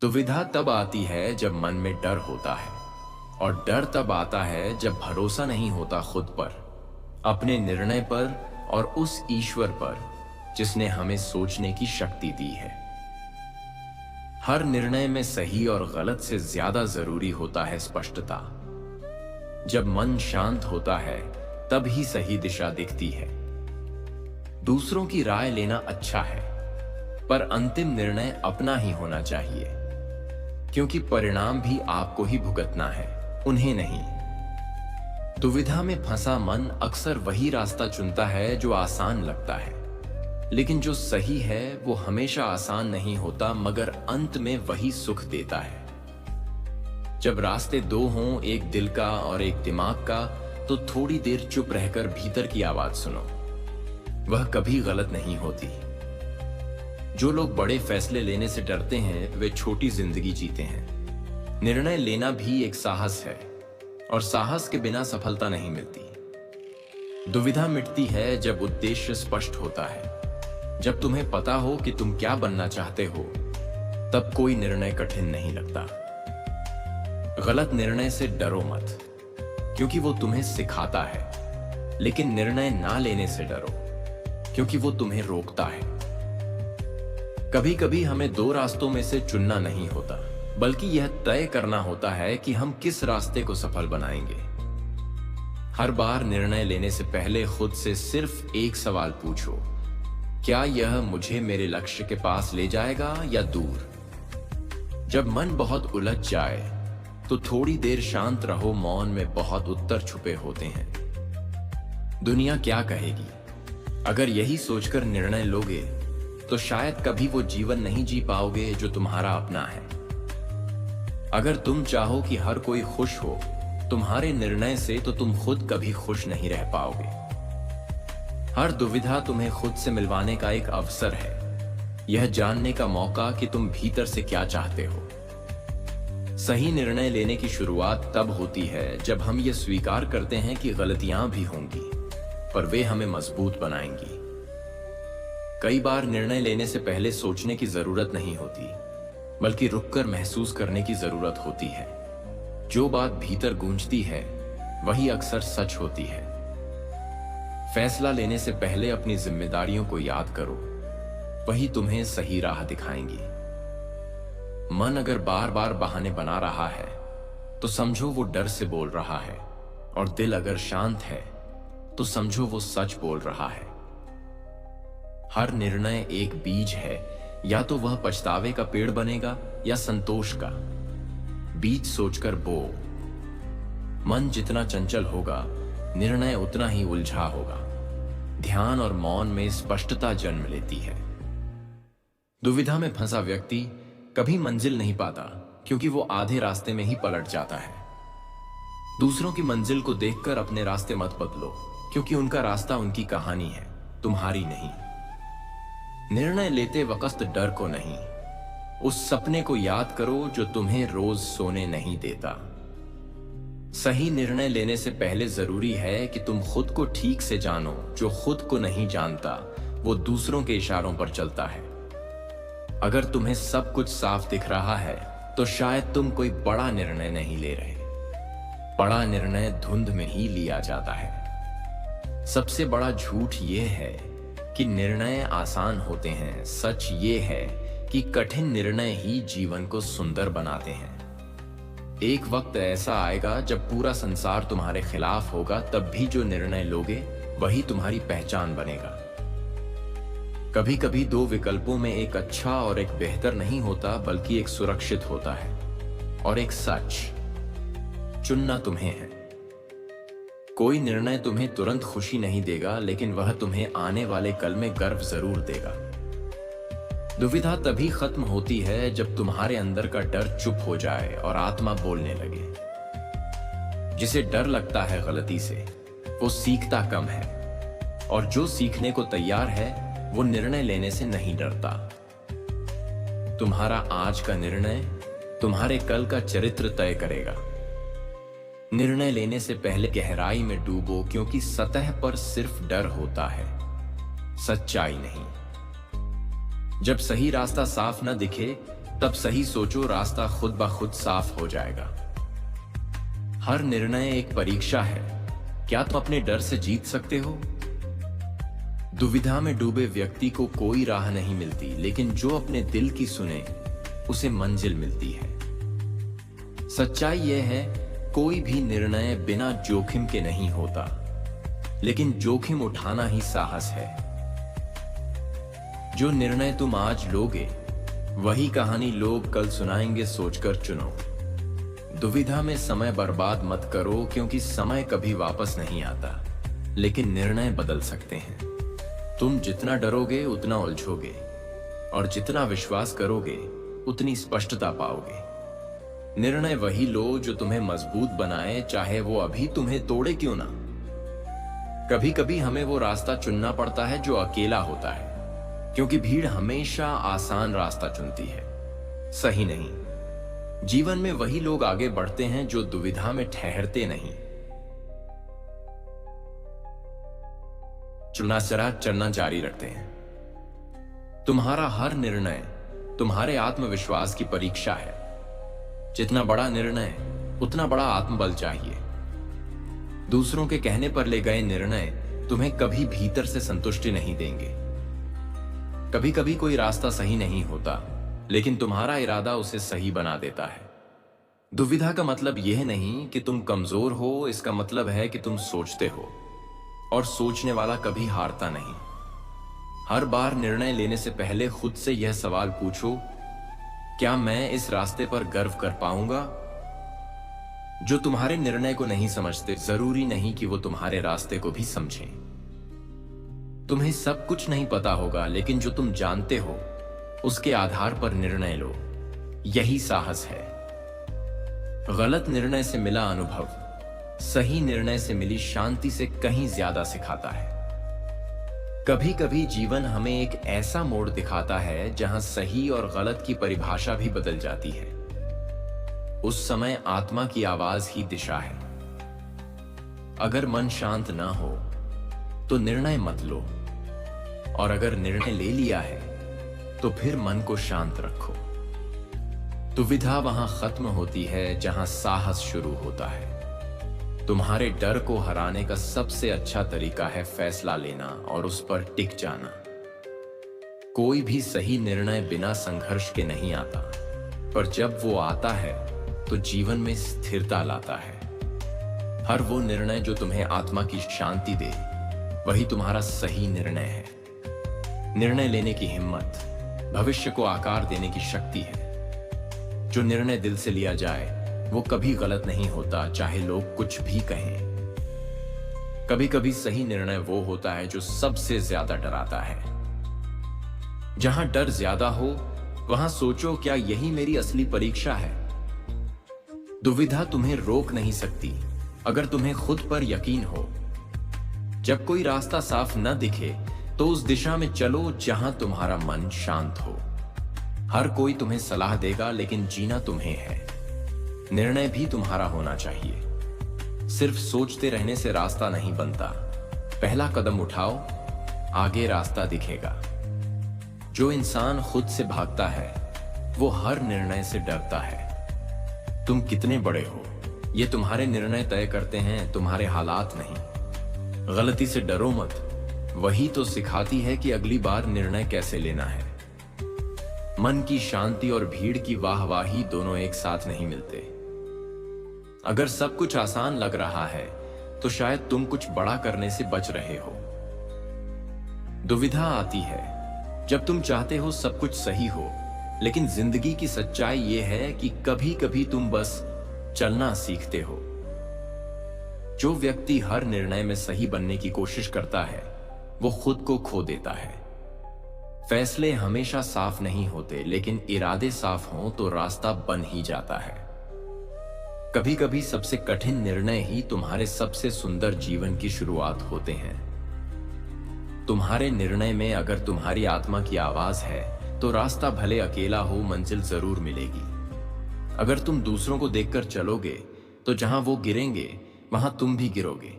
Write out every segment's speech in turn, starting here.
दुविधा तब आती है जब मन में डर होता है, और डर तब आता है जब भरोसा नहीं होता खुद पर, अपने निर्णय पर और उस ईश्वर पर जिसने हमें सोचने की शक्ति दी है। हर निर्णय में सही और गलत से ज्यादा जरूरी होता है स्पष्टता। जब मन शांत होता है तब ही सही दिशा दिखती है। दूसरों की राय लेना अच्छा है, पर अंतिम निर्णय अपना ही होना चाहिए, क्योंकि परिणाम भी आपको ही भुगतना है, उन्हें नहीं। दुविधा में फंसा मन अक्सर वही रास्ता चुनता है जो आसान लगता है, लेकिन जो सही है वो हमेशा आसान नहीं होता, मगर अंत में वही सुख देता है। जब रास्ते दो हों, एक दिल का और एक दिमाग का, तो थोड़ी देर चुप रहकर भीतर की आवाज सुनो। वह कभी गलत नहीं होती। जो लोग बड़े फैसले लेने से डरते हैं वे छोटी जिंदगी जीते हैं। निर्णय लेना भी एक साहस है, और साहस के बिना सफलता नहीं मिलती। दुविधा मिटती है जब उद्देश्य स्पष्ट होता है। जब तुम्हें पता हो कि तुम क्या बनना चाहते हो, तब कोई निर्णय कठिन नहीं लगता। गलत निर्णय से डरो मत, क्योंकि वो तुम्हें सिखाता है, लेकिन निर्णय ना लेने से डरो, क्योंकि वो तुम्हें रोकता है। कभी कभी हमें दो रास्तों में से चुनना नहीं होता, बल्कि यह तय करना होता है कि हम किस रास्ते को सफल बनाएंगे। हर बार निर्णय लेने से पहले खुद से सिर्फ एक सवाल पूछो, क्या यह मुझे मेरे लक्ष्य के पास ले जाएगा या दूर? जब मन बहुत उलझ जाए तो थोड़ी देर शांत रहो। मौन में बहुत उत्तर छुपे होते हैं। दुनिया क्या कहेगी? अगर यही सोचकर निर्णय लोगे तो शायद कभी वो जीवन नहीं जी पाओगे जो तुम्हारा अपना है। अगर तुम चाहो कि हर कोई खुश हो तुम्हारे निर्णय से, तो तुम खुद कभी खुश नहीं रह पाओगे। हर दुविधा तुम्हें खुद से मिलवाने का एक अवसर है, यह जानने का मौका कि तुम भीतर से क्या चाहते हो। सही निर्णय लेने की शुरुआत तब होती है जब हम ये स्वीकार करते हैं कि गलतियां भी होंगी, पर वे हमें मजबूत बनाएंगी। कई बार निर्णय लेने से पहले सोचने की जरूरत नहीं होती, बल्कि रुककर महसूस करने की जरूरत होती है। जो बात भीतर गूंजती है वही अक्सर सच होती है। फैसला लेने से पहले अपनी जिम्मेदारियों को याद करो, वही तुम्हें सही राह दिखाएंगी। मन अगर बार बार बहाने बना रहा है तो समझो वो डर से बोल रहा है, और दिल अगर शांत है तो समझो वो सच बोल रहा है। हर निर्णय एक बीज है, या तो वह पछतावे का पेड़ बनेगा या संतोष का। बीज सोचकर बो। मन जितना चंचल होगा निर्णय उतना ही उलझा होगा। ध्यान और मौन में स्पष्टता जन्म लेती है। दुविधा में फंसा व्यक्ति कभी मंजिल नहीं पाता, क्योंकि वो आधे रास्ते में ही पलट जाता है। दूसरों की मंजिल को देखकर अपने रास्ते मत बदलो, क्योंकि उनका रास्ता उनकी कहानी है, तुम्हारी नहीं। निर्णय लेते वक्त डर को नहीं, उस सपने को याद करो जो तुम्हें रोज सोने नहीं देता। सही निर्णय लेने से पहले जरूरी है कि तुम खुद को ठीक से जानो। जो खुद को नहीं जानता वो दूसरों के इशारों पर चलता है। अगर तुम्हें सब कुछ साफ दिख रहा है तो शायद तुम कोई बड़ा निर्णय नहीं ले रहे। बड़ा निर्णय धुंध में ही लिया जाता है। सबसे बड़ा झूठ ये है कि निर्णय आसान होते हैं। सच ये है कि कठिन निर्णय ही जीवन को सुंदर बनाते हैं। एक वक्त ऐसा आएगा जब पूरा संसार तुम्हारे खिलाफ होगा, तब भी जो निर्णय लोगे वही तुम्हारी पहचान बनेगा। कभी कभी दो विकल्पों में एक अच्छा और एक बेहतर नहीं होता, बल्कि एक सुरक्षित होता है और एक सच। चुनना तुम्हें है। कोई निर्णय तुम्हें तुरंत खुशी नहीं देगा, लेकिन वह तुम्हें आने वाले कल में गर्व जरूर देगा। दुविधा तभी खत्म होती है जब तुम्हारे अंदर का डर चुप हो जाए और आत्मा बोलने लगे। जिसे डर लगता है गलती से, वो सीखता कम है, और जो सीखने को तैयार है वो निर्णय लेने से नहीं डरता। तुम्हारा आज का निर्णय तुम्हारे कल का चरित्र तय करेगा। निर्णय लेने से पहले गहराई में डूबो, क्योंकि सतह पर सिर्फ डर होता है, सच्चाई नहीं। जब सही रास्ता साफ न दिखे तब सही सोचो, रास्ता खुद ब खुद साफ हो जाएगा। हर निर्णय एक परीक्षा है। क्या तुम अपने डर से जीत सकते हो? दुविधा में डूबे व्यक्ति को कोई राह नहीं मिलती, लेकिन जो अपने दिल की सुने उसे मंजिल मिलती है। सच्चाई यह है, कोई भी निर्णय बिना जोखिम के नहीं होता, लेकिन जोखिम उठाना ही साहस है। जो निर्णय तुम आज लोगे वही कहानी लोग कल सुनाएंगे, सोचकर चुनो। दुविधा में समय बर्बाद मत करो, क्योंकि समय कभी वापस नहीं आता, लेकिन निर्णय बदल सकते हैं। तुम जितना डरोगे उतना उलझोगे, और जितना विश्वास करोगे उतनी स्पष्टता पाओगे। निर्णय वही लो जो तुम्हें मजबूत बनाए, चाहे वो अभी तुम्हें तोड़े क्यों ना। कभी कभी हमें वो रास्ता चुनना पड़ता है जो अकेला होता है, क्योंकि भीड़ हमेशा आसान रास्ता चुनती है। सही नहीं। जीवन में वही लोग आगे बढ़ते हैं जो दुविधा में ठहरते नहीं। चलना जारी रखते हैं। तुम्हारा हर निर्णय तुम्हारे आत्मविश्वास की परीक्षा है। जितना बड़ा निर्णय उतना बड़ा आत्मबल चाहिए। दूसरों के कहने पर ले गए निर्णय तुम्हें कभी भीतर से संतुष्टि नहीं देंगे। कभी कभी कोई रास्ता सही नहीं होता, लेकिन तुम्हारा इरादा उसे सही बना देता है। दुविधा का मतलब यह नहीं कि तुम कमजोर हो, इसका मतलब है कि तुम सोचते हो, और सोचने वाला कभी हारता नहीं। हर बार निर्णय लेने से पहले खुद से यह सवाल पूछो, क्या मैं इस रास्ते पर गर्व कर पाऊंगा? जो तुम्हारे निर्णय को नहीं समझते, जरूरी नहीं कि वो तुम्हारे रास्ते को भी समझें। तुम्हें सब कुछ नहीं पता होगा, लेकिन जो तुम जानते हो उसके आधार पर निर्णय लो। यही साहस है। गलत निर्णय से मिला अनुभव सही निर्णय से मिली शांति से कहीं ज्यादा सिखाता है। कभी कभी जीवन हमें एक ऐसा मोड़ दिखाता है जहां सही और गलत की परिभाषा भी बदल जाती है। उस समय आत्मा की आवाज ही दिशा है। अगर मन शांत ना हो तो निर्णय मत लो, और अगर निर्णय ले लिया है तो फिर मन को शांत रखो। दुविधा वहां खत्म होती है जहां साहस शुरू होता है। तुम्हारे डर को हराने का सबसे अच्छा तरीका है फैसला लेना और उस पर टिक जाना। कोई भी सही निर्णय बिना संघर्ष के नहीं आता, पर जब वो आता है तो जीवन में स्थिरता लाता है। हर वो निर्णय जो तुम्हें आत्मा की शांति दे, वही तुम्हारा सही निर्णय है। निर्णय लेने की हिम्मत भविष्य को आकार देने की शक्ति है। जो निर्णय दिल से लिया जाए वो कभी गलत नहीं होता, चाहे लोग कुछ भी कहें। कभी कभी सही निर्णय वो होता है जो सबसे ज्यादा डराता है। जहां डर ज्यादा हो वहां सोचो, क्या यही मेरी असली परीक्षा है? दुविधा तुम्हें रोक नहीं सकती अगर तुम्हें खुद पर यकीन हो। जब कोई रास्ता साफ न दिखे तो उस दिशा में चलो जहां तुम्हारा मन शांत हो। हर कोई तुम्हें सलाह देगा, लेकिन जीना तुम्हें है। निर्णय भी तुम्हारा होना चाहिए। सिर्फ सोचते रहने से रास्ता नहीं बनता। पहला कदम उठाओ, आगे रास्ता दिखेगा। जो इंसान खुद से भागता है वो हर निर्णय से डरता है। तुम कितने बड़े हो ये तुम्हारे निर्णय तय करते हैं, तुम्हारे हालात नहीं। गलती से डरो मत, वही तो सिखाती है कि अगली बार निर्णय कैसे लेना है। मन की शांति और भीड़ की वाहवाही दोनों एक साथ नहीं मिलते। अगर सब कुछ आसान लग रहा है तो शायद तुम कुछ बड़ा करने से बच रहे हो। दुविधा आती है जब तुम चाहते हो सब कुछ सही हो, लेकिन जिंदगी की सच्चाई यह है कि कभी कभी तुम बस चलना सीखते हो। जो व्यक्ति हर निर्णय में सही बनने की कोशिश करता है वो खुद को खो देता है। फैसले हमेशा साफ नहीं होते, लेकिन इरादे साफ हों तो रास्ता बन ही जाता है। कभी कभी सबसे कठिन निर्णय ही तुम्हारे सबसे सुंदर जीवन की शुरुआत होते हैं। तुम्हारे निर्णय में अगर तुम्हारी आत्मा की आवाज है तो रास्ता भले अकेला हो, मंजिल जरूर मिलेगी। अगर तुम दूसरों को देखकर चलोगे तो जहां वो गिरेंगे वहां तुम भी गिरोगे।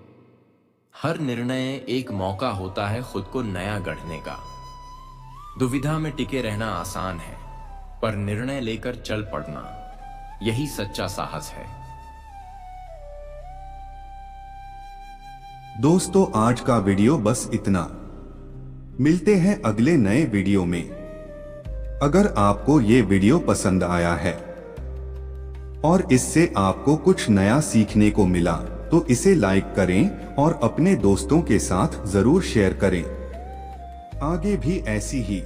हर निर्णय एक मौका होता है खुद को नया गढ़ने का। दुविधा में टिके रहना आसान है, पर निर्णय लेकर चल पड़ना, यही सच्चा साहस है। दोस्तों, आज का वीडियो बस इतना। मिलते हैं अगले नए वीडियो में। अगर आपको ये वीडियो पसंद आया है और इससे आपको कुछ नया सीखने को मिला तो इसे लाइक करें और अपने दोस्तों के साथ जरूर शेयर करें। आगे भी ऐसी ही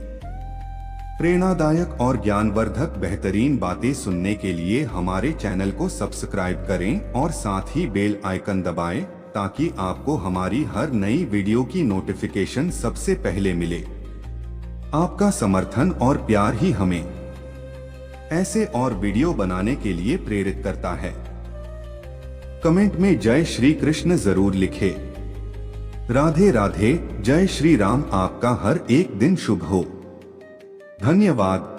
प्रेरणादायक और ज्ञानवर्धक बेहतरीन बातें सुनने के लिए हमारे चैनल को सब्सक्राइब करें और साथ ही बेल आइकन दबाएं ताकि आपको हमारी हर नई वीडियो की नोटिफिकेशन सबसे पहले मिले। आपका समर्थन और प्यार ही हमें ऐसे और वीडियो बनाने के लिए प्रेरित करता है। कमेंट में जय श्री कृष्ण जरूर लिखें। राधे राधे, जय श्री राम। आपका हर एक दिन शुभ हो। धन्यवाद।